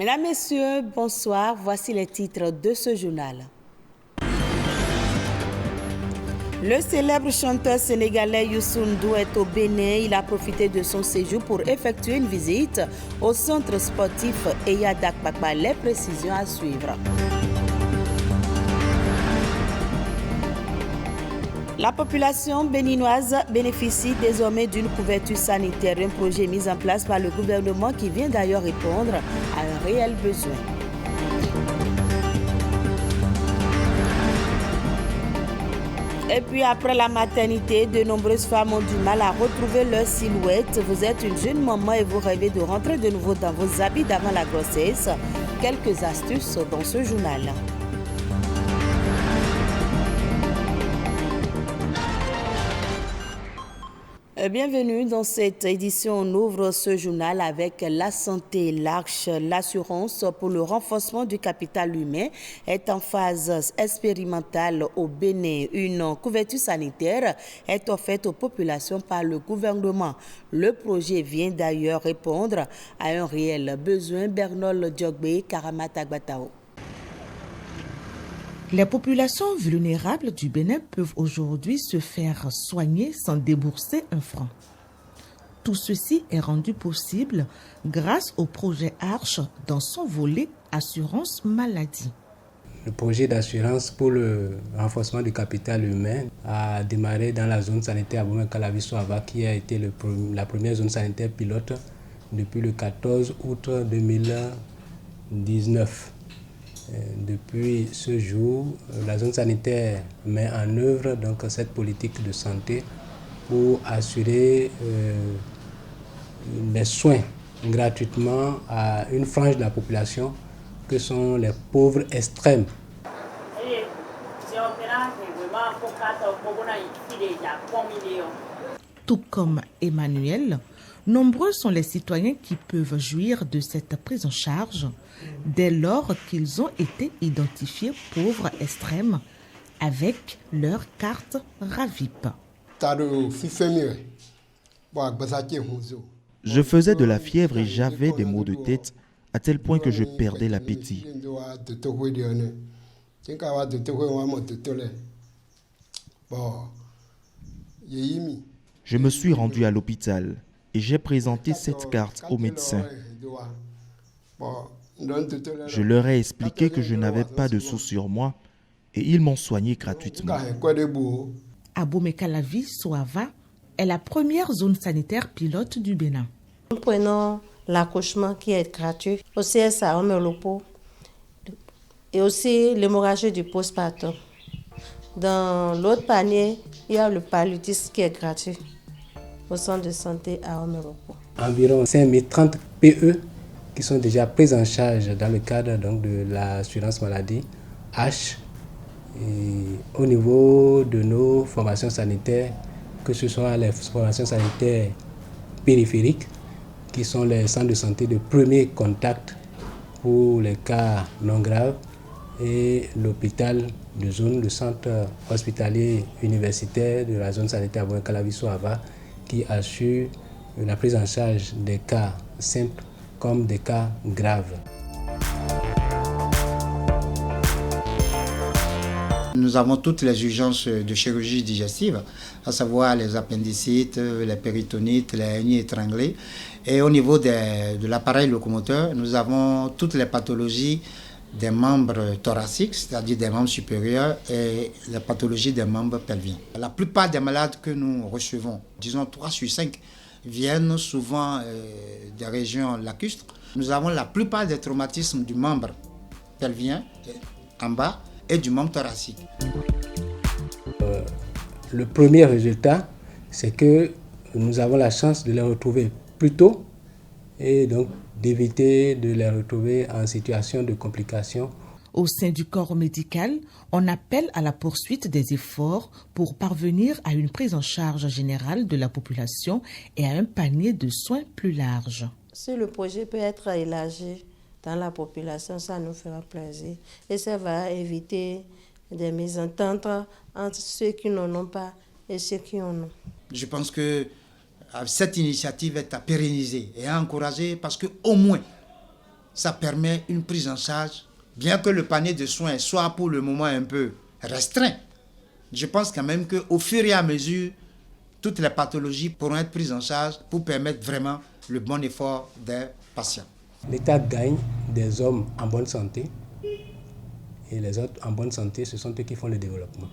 Mesdames, Messieurs, bonsoir. Voici les titres de ce journal. Le célèbre chanteur sénégalais Youssou N'Dour est au Bénin. Il a profité de son séjour pour effectuer une visite au centre sportif Eya Dakpakpa. Les précisions à suivre. La population béninoise bénéficie désormais d'une couverture sanitaire, un projet mis en place par le gouvernement qui vient d'ailleurs répondre à un réel besoin. Et puis après la maternité, de nombreuses femmes ont du mal à retrouver leur silhouette. Vous êtes une jeune maman et vous rêvez de rentrer de nouveau dans vos habits d'avant la grossesse. Quelques astuces dans ce journal. Bienvenue dans cette édition. On ouvre ce journal avec la santé. L'Arche, l'assurance pour le renforcement du capital humain, est en phase expérimentale au Bénin. Une couverture sanitaire est offerte aux populations par le gouvernement. Le projet vient d'ailleurs répondre à un réel besoin. Bernol Diogbe, Karamata Gbatao. Les populations vulnérables du Bénin peuvent aujourd'hui se faire soigner sans débourser un franc. Tout ceci est rendu possible grâce au projet Arche dans son volet assurance maladie. Le projet d'assurance pour le renforcement du capital humain a démarré dans la zone sanitaire Abomey-Calavi-Soava qui a été la première zone sanitaire pilote depuis le 14 août 2019. Depuis ce jour, la zone sanitaire met en œuvre donc cette politique de santé pour assurer les soins gratuitement à une frange de la population que sont les pauvres extrêmes. Tout comme Emmanuel, nombreux sont les citoyens qui peuvent jouir de cette prise en charge dès lors qu'ils ont été identifiés pauvres extrêmes avec leur carte RAVIP. Je faisais de la fièvre et j'avais des maux de tête à tel point que je perdais l'appétit. Je me suis rendu à l'hôpital et j'ai présenté cette carte au médecin. Je leur ai expliqué que je n'avais pas de sous sur moi et ils m'ont soigné gratuitement. Abomey-Calavi-Soava est la première zone sanitaire pilote du Bénin. Nous prenons l'accouchement qui est gratuit, aussi CSA Omelopo et aussi l'hémorragie du postpartum. Dans l'autre panier, il y a le paludisme qui est gratuit au centre de santé à Omelopo. Environ 5030 PE qui sont déjà prises en charge dans le cadre donc, de l'assurance maladie H. Et au niveau de nos formations sanitaires, que ce soit les formations sanitaires périphériques, qui sont les centres de santé de premier contact pour les cas non graves, et l'hôpital de zone, le centre hospitalier universitaire de la zone sanitaire Abomey-Calavi-Soava, qui assure la prise en charge des cas simples comme des cas graves. Nous avons toutes les urgences de chirurgie digestive, à savoir les appendicites, les péritonites, les hernies étranglées. Et au niveau de l'appareil locomoteur, nous avons toutes les pathologies des membres thoraciques, c'est-à-dire des membres supérieurs, et les pathologies des membres pelviens. La plupart des malades que nous recevons, disons 3 sur 5, viennent souvent des régions lacustres. Nous avons la plupart des traumatismes du membre pelvien en bas et du membre thoracique. Le premier résultat, c'est que nous avons la chance de les retrouver plus tôt et donc d'éviter de les retrouver en situation de complications. Au sein du corps médical, on appelle à la poursuite des efforts pour parvenir à une prise en charge générale de la population et à un panier de soins plus large. Si le projet peut être élargi dans la population, ça nous fera plaisir. Et ça va éviter des mésententes entre ceux qui n'en ont pas et ceux qui en ont. Je pense que cette initiative est à pérenniser et à encourager parce qu'au moins, ça permet une prise en charge, bien que le panier de soins soit pour le moment un peu restreint. Je pense quand même qu'au fur et à mesure, toutes les pathologies pourront être prises en charge pour permettre vraiment le bon effort des patients. L'État gagne des hommes en bonne santé et les autres en bonne santé, ce sont eux qui font le développement.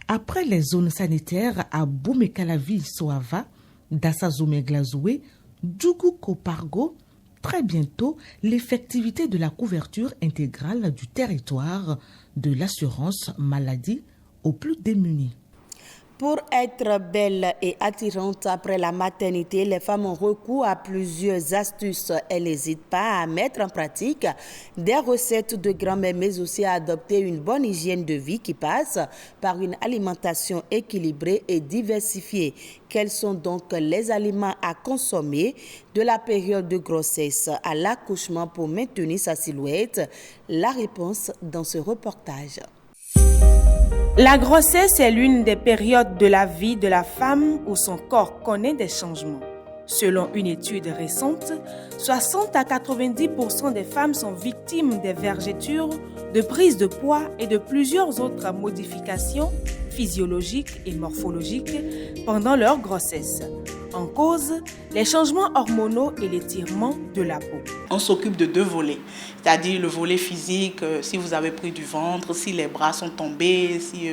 Après les zones sanitaires à Boumekalavi-Soava, Dassazoume-Glazoué, Djougou-Kopargo, très bientôt, l'effectivité de la couverture intégrale du territoire de l'assurance maladie aux plus démunis. Pour être belle et attirante après la maternité, les femmes ont recours à plusieurs astuces. Elles n'hésitent pas à mettre en pratique des recettes de grand-mère, mais aussi à adopter une bonne hygiène de vie qui passe par une alimentation équilibrée et diversifiée. Quels sont donc les aliments à consommer de la période de grossesse à l'accouchement pour maintenir sa silhouette? La réponse dans ce reportage. La grossesse est l'une des périodes de la vie de la femme où son corps connaît des changements. Selon une étude récente, 60 à 90% des femmes sont victimes des vergetures, de prise de poids et de plusieurs autres modifications physiologiques et morphologiques pendant leur grossesse. En cause, les changements hormonaux et l'étirement de la peau. On s'occupe de deux volets, c'est-à-dire le volet physique, si vous avez pris du ventre, si les bras sont tombés, si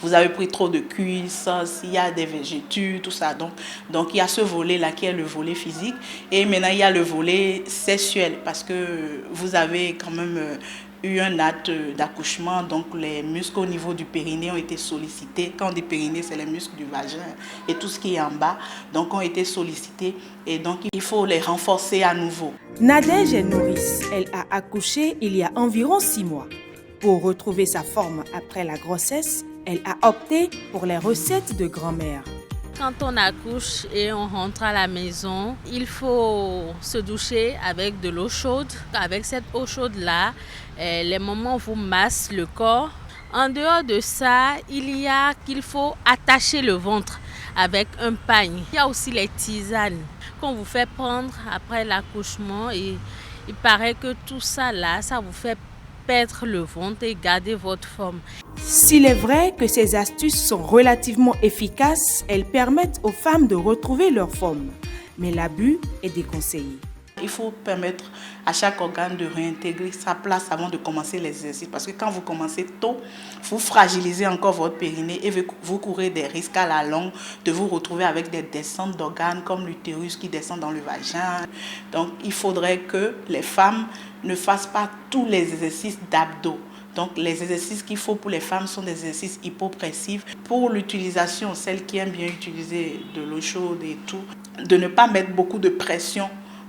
vous avez pris trop de cuisses, s'il y a des vergetures, tout ça. Donc il y a ce volet-là qui est le volet physique. Et maintenant, il y a le volet sexuel parce que vous avez quand même eu un acte d'accouchement, donc les muscles au niveau du périnée ont été sollicités. Quand on dit périnée, c'est les muscles du vagin et tout ce qui est en bas, donc ont été sollicités et donc il faut les renforcer à nouveau. Nadège est nourrice. Elle a accouché il y a environ 6 mois. Pour retrouver sa forme après la grossesse, elle a opté pour les recettes de grand-mère. Quand on accouche et on rentre à la maison, il faut se doucher avec de l'eau chaude. Avec cette eau chaude-là, les mamans vous massent le corps. En dehors de ça, il faut attacher le ventre avec un pagne. Il y a aussi les tisanes qu'on vous fait prendre après l'accouchement. Et il paraît que tout ça là, ça vous fait perdre le ventre et garder votre forme. S'il est vrai que ces astuces sont relativement efficaces, elles permettent aux femmes de retrouver leur forme. Mais l'abus est déconseillé. Il faut permettre à chaque organe de réintégrer sa place avant de commencer l'exercice. Parce que quand vous commencez tôt, vous fragilisez encore votre périnée et vous courez des risques à la longue de vous retrouver avec des descentes d'organes comme l'utérus qui descend dans le vagin. Donc il faudrait que les femmes ne fassent pas tous les exercices d'abdos. Donc les exercices qu'il faut pour les femmes sont des exercices hypopressifs. Pour l'utilisation, celles qui aiment bien utiliser de l'eau chaude et tout, de ne pas mettre beaucoup de pression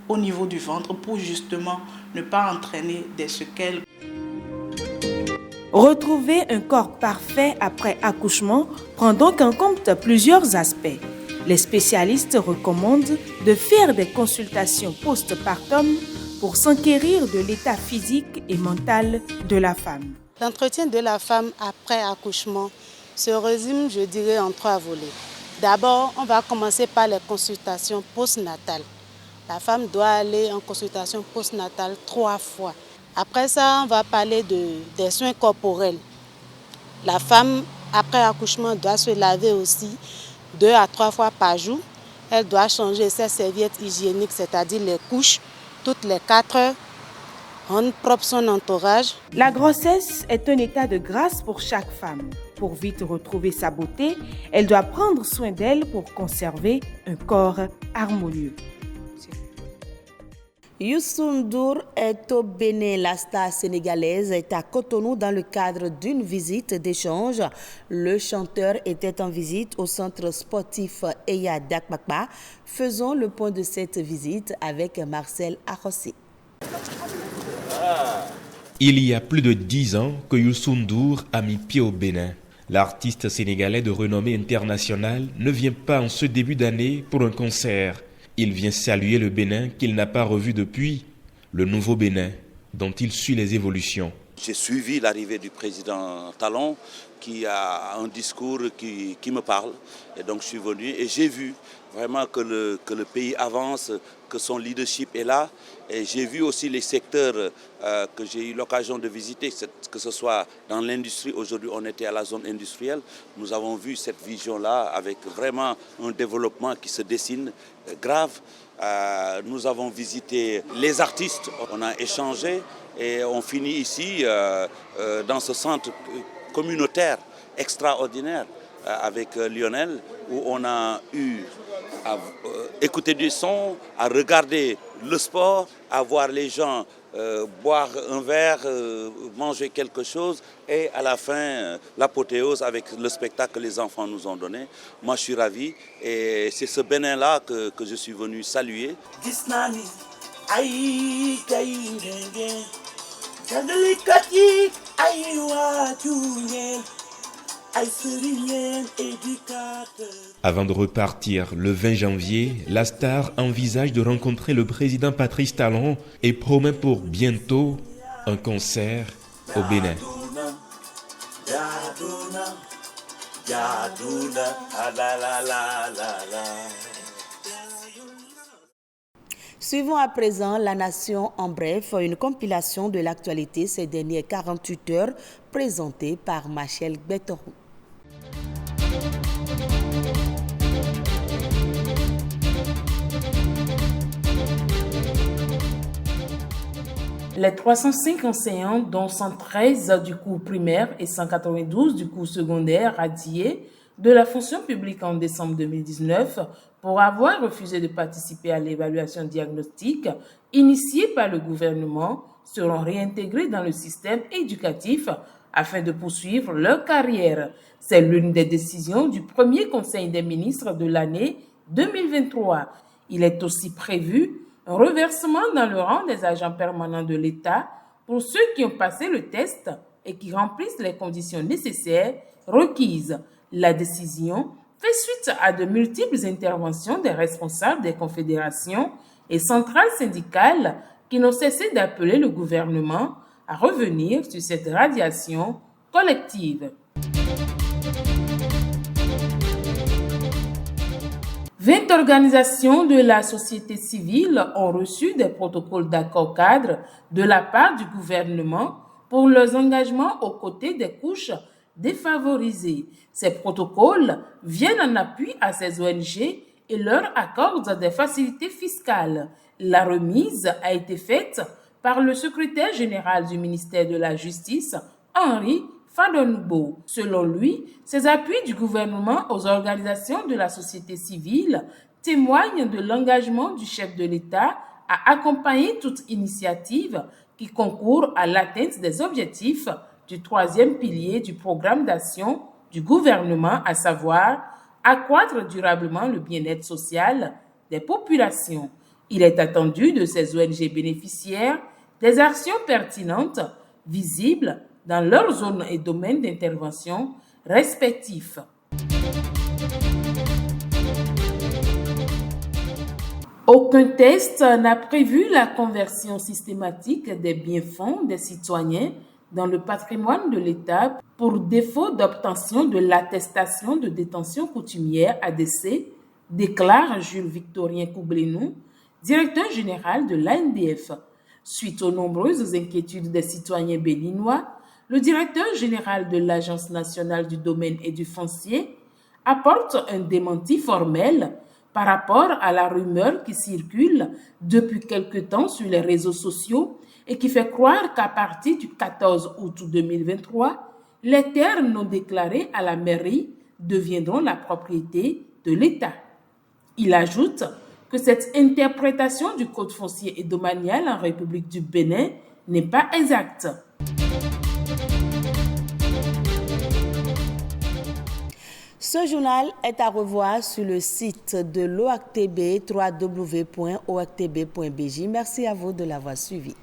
au niveau du ventre pour justement ne pas entraîner des séquelles. Retrouver un corps parfait après accouchement prend donc en compte plusieurs aspects. Les spécialistes recommandent de faire des consultations post-partum pour s'enquérir de l'état physique et mental de la femme. L'entretien de la femme après accouchement se résume, je dirais, en 3 volets. D'abord, on va commencer par les consultations postnatales. La femme doit aller en consultation postnatale 3 fois. Après ça, on va parler des soins corporels. La femme, après accouchement, doit se laver aussi 2 à 3 fois par jour. Elle doit changer ses serviettes hygiéniques, c'est-à-dire les couches, toutes les 4 heures. Rendre propre son entourage. La grossesse est un état de grâce pour chaque femme. Pour vite retrouver sa beauté, elle doit prendre soin d'elle pour conserver un corps harmonieux. Youssou N'Dour est au Bénin. La star sénégalaise est à Cotonou dans le cadre d'une visite d'échange. Le chanteur était en visite au centre sportif Eya Dakpakpa. Faisons le point de cette visite avec Marcel Arrossi. Il y a plus de 10 ans que Youssou N'Dour a mis pied au Bénin. L'artiste sénégalais de renommée internationale ne vient pas en ce début d'année pour un concert. Il vient saluer le Bénin qu'il n'a pas revu depuis, le nouveau Bénin, dont il suit les évolutions. J'ai suivi l'arrivée du président Talon qui a un discours qui me parle. Et donc je suis venu et j'ai vu vraiment que le pays avance, que son leadership est là. Et j'ai vu aussi les secteurs que j'ai eu l'occasion de visiter, que ce soit dans l'industrie. Aujourd'hui, on était à la zone industrielle. Nous avons vu cette vision-là avec vraiment un développement qui se dessine grave. Nous avons visité les artistes, on a échangé et on finit ici dans ce centre communautaire extraordinaire avec Lionel, où on a eu à écouter du son, à regarder le sport, à voir les gens boire un verre, manger quelque chose et à la fin, l'apothéose avec le spectacle que les enfants nous ont donné. Moi, je suis ravi et c'est ce Bénin-là que je suis venu saluer. Avant de repartir le 20 janvier, la star envisage de rencontrer le président Patrice Talon et promet pour bientôt un concert au Bénin. Suivons à présent La Nation en bref, une compilation de l'actualité ces dernières 48 heures présentée par Machel Betorou. Les 305 enseignants, dont 113 du cours primaire et 192 du cours secondaire radiés de la fonction publique en décembre 2019 pour avoir refusé de participer à l'évaluation diagnostique initiée par le gouvernement, seront réintégrés dans le système éducatif afin de poursuivre leur carrière. C'est l'une des décisions du premier Conseil des ministres de l'année 2023. Il est aussi prévu un reversement dans le rang des agents permanents de l'État pour ceux qui ont passé le test et qui remplissent les conditions nécessaires requises. La décision fait suite à de multiples interventions des responsables des confédérations et centrales syndicales qui n'ont cessé d'appeler le gouvernement à revenir sur cette radiation collective. 20 organisations de la société civile ont reçu des protocoles d'accord cadre de la part du gouvernement pour leurs engagements aux côtés des couches défavorisées. Ces protocoles viennent en appui à ces ONG et leur accordent des facilités fiscales. La remise a été faite par le secrétaire général du ministère de la Justice, Henri Fadonbo. Selon lui, ces appuis du gouvernement aux organisations de la société civile témoignent de l'engagement du chef de l'État à accompagner toute initiative qui concourt à l'atteinte des objectifs du troisième pilier du programme d'action du gouvernement, à savoir accroître durablement le bien-être social des populations. Il est attendu de ces ONG bénéficiaires des actions pertinentes, visibles, dans leurs zones et domaines d'intervention respectifs. Aucun test n'a prévu la conversion systématique des biens-fonds des citoyens dans le patrimoine de l'État pour défaut d'obtention de l'attestation de détention coutumière ADC, déclare Jules Victorien Koublenou, directeur général de l'ANDF. Suite aux nombreuses inquiétudes des citoyens béninois, le directeur général de l'Agence nationale du domaine et du foncier apporte un démenti formel par rapport à la rumeur qui circule depuis quelque temps sur les réseaux sociaux et qui fait croire qu'à partir du 14 août 2023, les terres non déclarées à la mairie deviendront la propriété de l'État. Il ajoute que cette interprétation du code foncier et domanial en République du Bénin n'est pas exacte. Ce journal est à revoir sur le site de l'OACTB, www.oactb.bj. Merci à vous de l'avoir suivi.